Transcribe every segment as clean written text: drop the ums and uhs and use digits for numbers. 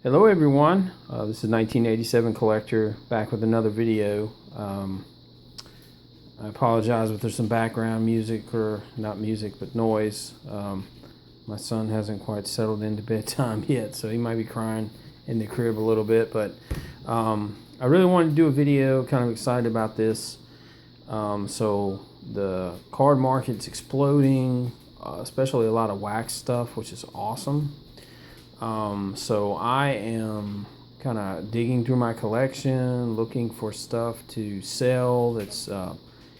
Hello everyone, this is 1987 Collector back with another video. I apologize if there's some background music, or not music but noise. My son hasn't quite settled into bedtime yet, so he might be crying in the crib a little bit, but I really wanted to do a video, kind of excited about this. So the card market's exploding, especially a lot of wax stuff, which is awesome. So I am kind of digging through my collection, looking for stuff to sell that's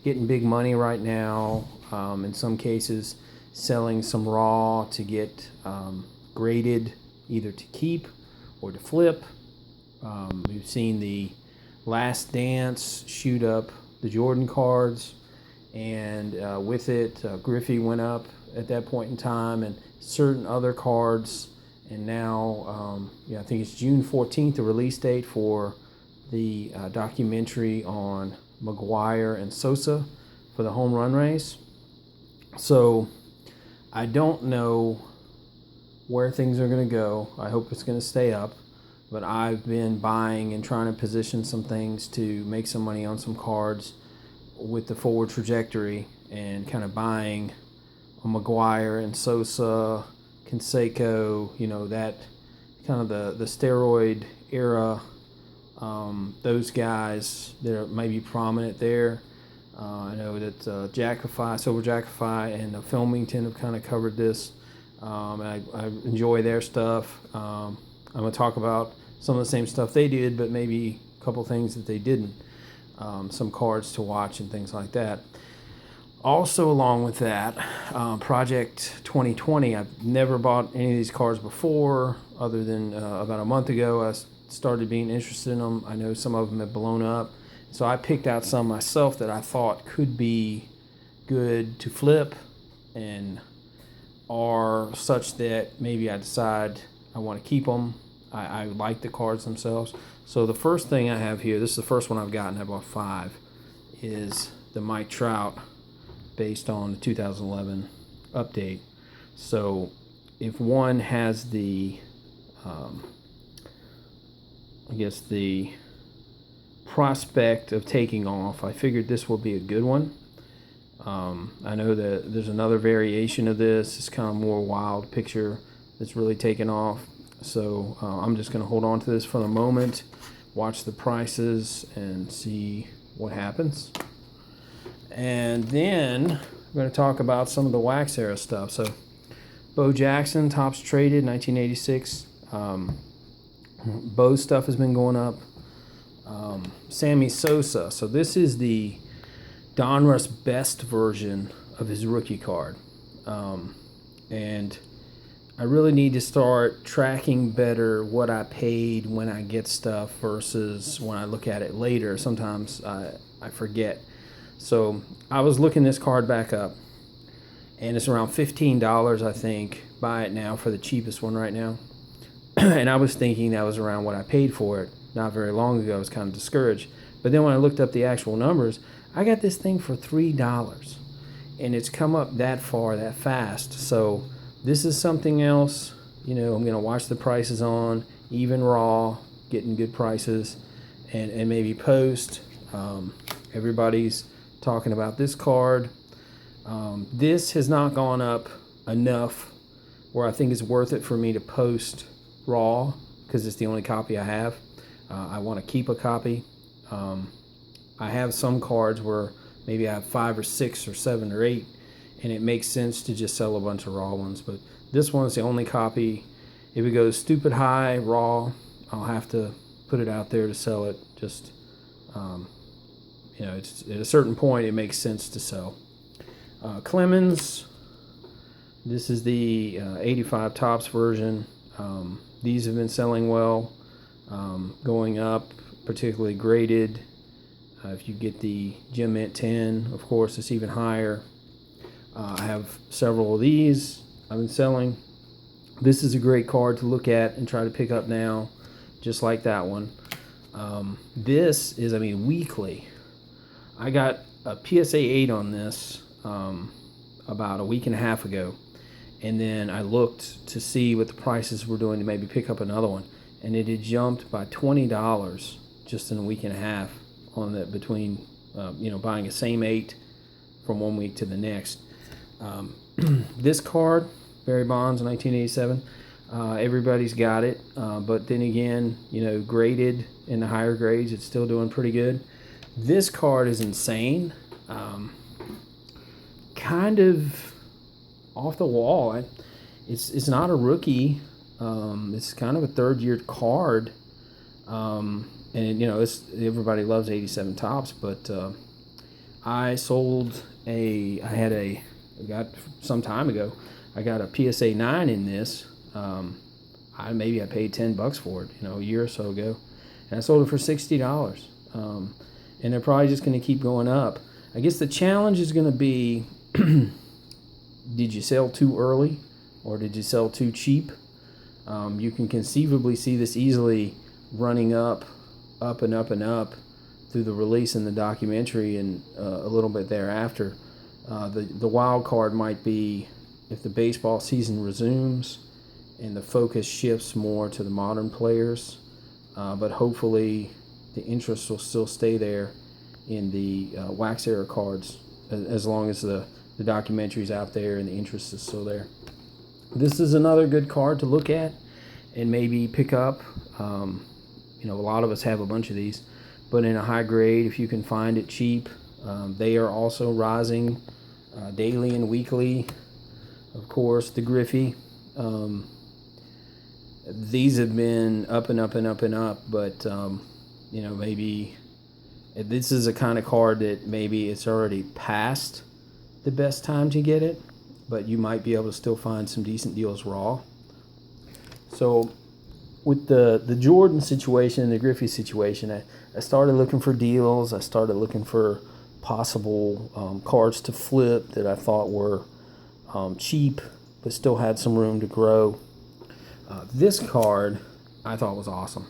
getting big money right now. In some cases, selling some raw to get graded, either to keep or to flip. We've seen the Last Dance shoot up the Jordan cards, and with it, Griffey went up at that point in time, and certain other cards. And now, I think it's June 14th, the release date for the documentary on McGwire and Sosa for the home run race. So I don't know where things are going to go. I hope it's going to stay up. But I've been buying and trying to position some things to make some money on some cards with the forward trajectory, and kind of buying a McGwire and Sosa, Canseco, that kind of the steroid era, those guys that are maybe prominent there. I know that Silver Jackify and Filmington have kind of covered this. I enjoy their stuff. I'm going to talk about some of the same stuff they did, but maybe a couple things that they didn't. Some cards to watch and things like that. Also, along with that, Project 2020. I've never bought any of these cards before, other than about a month ago I started being interested in them. I know some of them have blown up, so I picked out some myself that I thought could be good to flip, and are such that maybe I decide I want to keep them. I like the cards themselves. So the first thing I have here, this is the first one I've gotten, I bought 5, is the Mike Trout, based on the 2011 update. So if one has the the prospect of taking off, I figured this will be a good one. I know that there's another variation of this. It's kind of more wild picture that's really taken off. So I'm just going to hold on to this for the moment, watch the prices, and see what happens. And then I'm going to talk about some of the wax era stuff. So Bo Jackson, Topps traded 1986. Bo's stuff has been going up. Sammy Sosa. So this is the Donruss Best version of his rookie card. And I really need to start tracking better what I paid when I get stuff versus when I look at it later. Sometimes I forget. So I was looking this card back up, and it's around $15, I think. Buy it now for the cheapest one right now. And I was thinking that was around what I paid for it not very long ago. I was kind of discouraged. But then when I looked up the actual numbers, I got this thing for $3. And it's come up that far, that fast. So this is something else. I'm going to watch the prices on, even raw, getting good prices, and maybe post. Everybody's talking about this card. This has not gone up enough where I think it's worth it for me to post raw, because it's the only copy I have. I want to keep a copy. I have some cards where maybe I have 5 or 6 or 7 or 8, and it makes sense to just sell a bunch of raw ones. But this one's the only copy. If it goes stupid high raw, I'll have to put it out there to sell it. Just it's, at a certain point, it makes sense to sell. Clemens, this is the 85 Topps version. These have been selling well, going up, particularly graded. If you get the Gem Mint 10, of course, it's even higher. I have several of these I've been selling. This is a great card to look at and try to pick up now, just like that one. This is, weekly. I got a PSA 8 on this about a week and a half ago, and then I looked to see what the prices were doing to maybe pick up another one. and it had jumped by $20 just in a week and a half on that between buying a same 8 from one week to the next. This card, Barry Bonds, 1987. Everybody's got it, but then again, graded in the higher grades, it's still doing pretty good. This card is insane. Kind of off the wall. It's not a rookie. It's kind of a third-year card, and everybody loves 87 Topps, but I got some time ago. I got a PSA 9 in this. I paid $10 for it, a year or so ago, and I sold it for $60. And they're probably just going to keep going up. I guess the challenge is going to be, did you sell too early, or did you sell too cheap? You can conceivably see this easily running up and up and up through the release in the documentary and a little bit thereafter. The wild card might be if the baseball season resumes and the focus shifts more to the modern players, but hopefully the interest will still stay there in the wax era cards as long as the documentary's out there and the interest is still there. This is another good card to look at and maybe pick up. A lot of us have a bunch of these, but in a high grade, if you can find it cheap. They are also rising daily and weekly. Of course, the Griffey. These have been up and up and up and up, but maybe this is a kind of card that maybe it's already past the best time to get it, but you might be able to still find some decent deals raw. So with the Jordan situation and the Griffey situation, I started looking for deals. I started looking for possible cards to flip that I thought were cheap but still had some room to grow. This card I thought was awesome.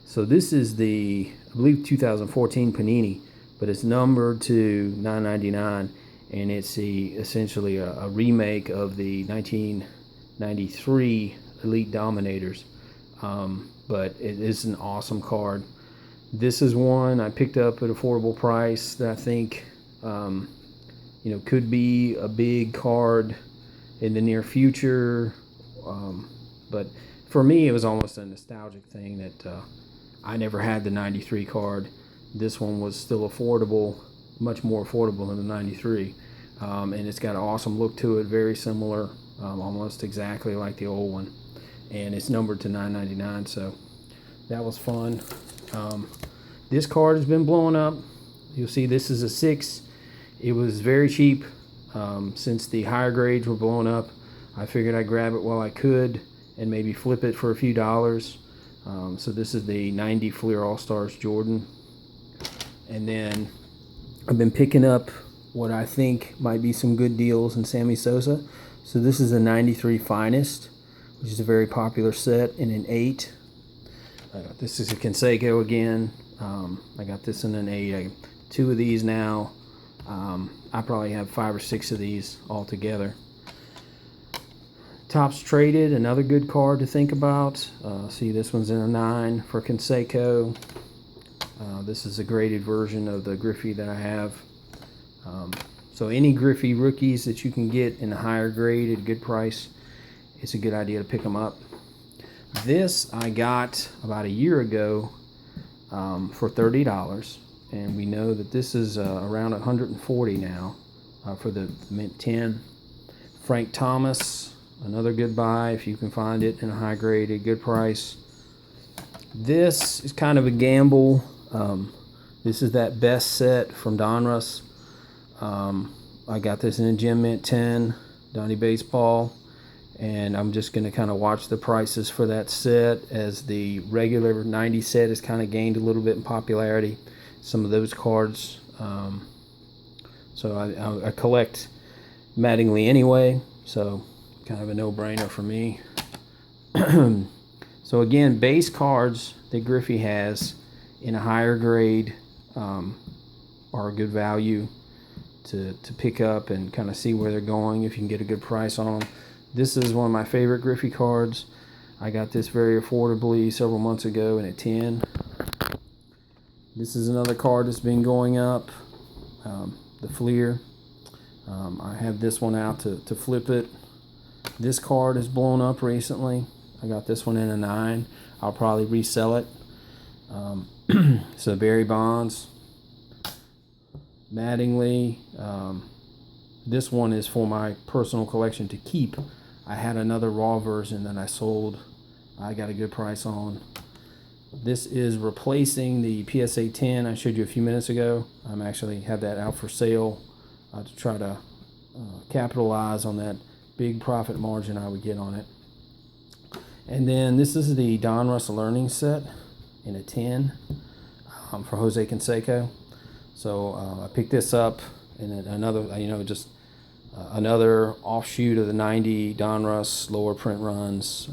So this is the, I believe, 2014 Panini, but it's numbered to 999, and it's essentially a remake of the 1993 Elite Dominators. But it is an awesome card. This is one I picked up at an affordable price that I think could be a big card in the near future. But for me, it was almost a nostalgic thing that I never had the 93 card. This one was still affordable, much more affordable than the 93. And it's got an awesome look to it, very similar, almost exactly like the old one. And it's numbered to 999, so that was fun. This card has been blowing up. You'll see this is a 6. It was very cheap. Since the higher grades were blowing up, I figured I'd grab it while I could and maybe flip it for a few dollars. So this is the 90 Fleer All-Stars Jordan. And then I've been picking up what I think might be some good deals in Sammy Sosa. So this is a 93 Finest, which is a very popular set in an 8. This is a Canseco again. I got this in an 8. I have 2 of these now. I probably have 5 or 6 of these altogether. Topps Traded, another good card to think about. See, this one's in a 9 for Canseco. This is a graded version of the Griffey that I have. So any Griffey rookies that you can get in a higher grade at a good price, it's a good idea to pick them up. This I got about a year ago for $30, and we know that this is around $140 now for the Mint 10. Frank Thomas, another good buy if you can find it in a high grade at a good price. This is kind of a gamble. This is that best set from Donruss. I got this in a Gem Mint 10, Donnie Baseball, and I'm just going to kind of watch the prices for that set as the regular 90 set has kind of gained a little bit in popularity. Some of those cards. So I collect Mattingly anyway, so kind of a no-brainer for me. So again, base cards that Griffey has in a higher grade are a good value to pick up and kind of see where they're going if you can get a good price on them. This is one of my favorite Griffey cards. I got this very affordably several months ago in a 10. This is another card that's been going up, the Fleer. I have this one out to flip it. This card has blown up recently. I got this one in a 9. I'll probably resell it. So Barry Bonds, Mattingly. This one is for my personal collection to keep. I had another raw version that I sold. I got a good price on. This is replacing the PSA 10 I showed you a few minutes ago. I'm actually have that out for sale to try to capitalize on that big profit margin I would get on it. And then this is the Donruss Learning Set in a 10 for Jose Canseco. So I picked this up in another, another offshoot of the 90 Donruss, lower print runs,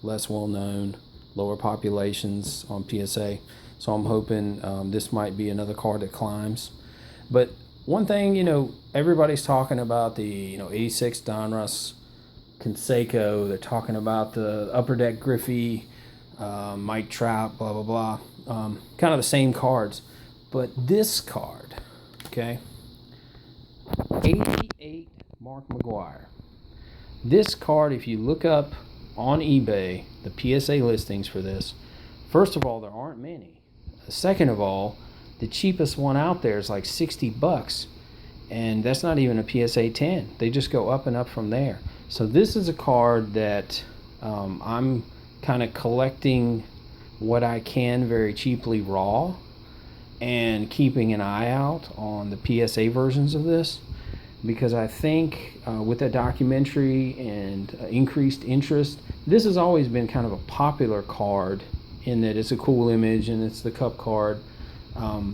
less well known, lower populations on PSA. So I'm hoping this might be another card that climbs. But one thing, everybody's talking about the 86 Donruss Canseco. They're talking about the Upper Deck Griffey, Mike Trout, blah blah blah. Kind of the same cards, but this card, okay, 88 Mark McGwire. This card, if you look up on eBay the PSA listings for this, first of all, there aren't many. Second of all, the cheapest one out there is like $60, and that's not even a PSA 10. They just go up and up from there. So this is a card that I'm kind of collecting what I can very cheaply raw, and keeping an eye out on the PSA versions of this, because I think with the documentary and increased interest, this has always been kind of a popular card in that it's a cool image and it's the cup card,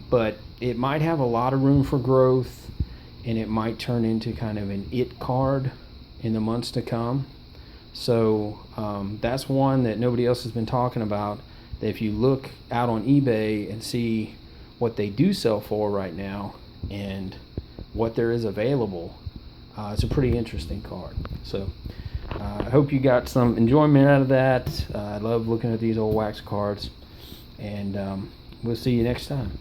but it might have a lot of room for growth, and it might turn into kind of an it card in the months to come. So that's one that nobody else has been talking about, that if you look out on eBay and see what they do sell for right now and what there is available, it's a pretty interesting card. So I hope you got some enjoyment out of that. I love looking at these old wax cards, and we'll see you next time.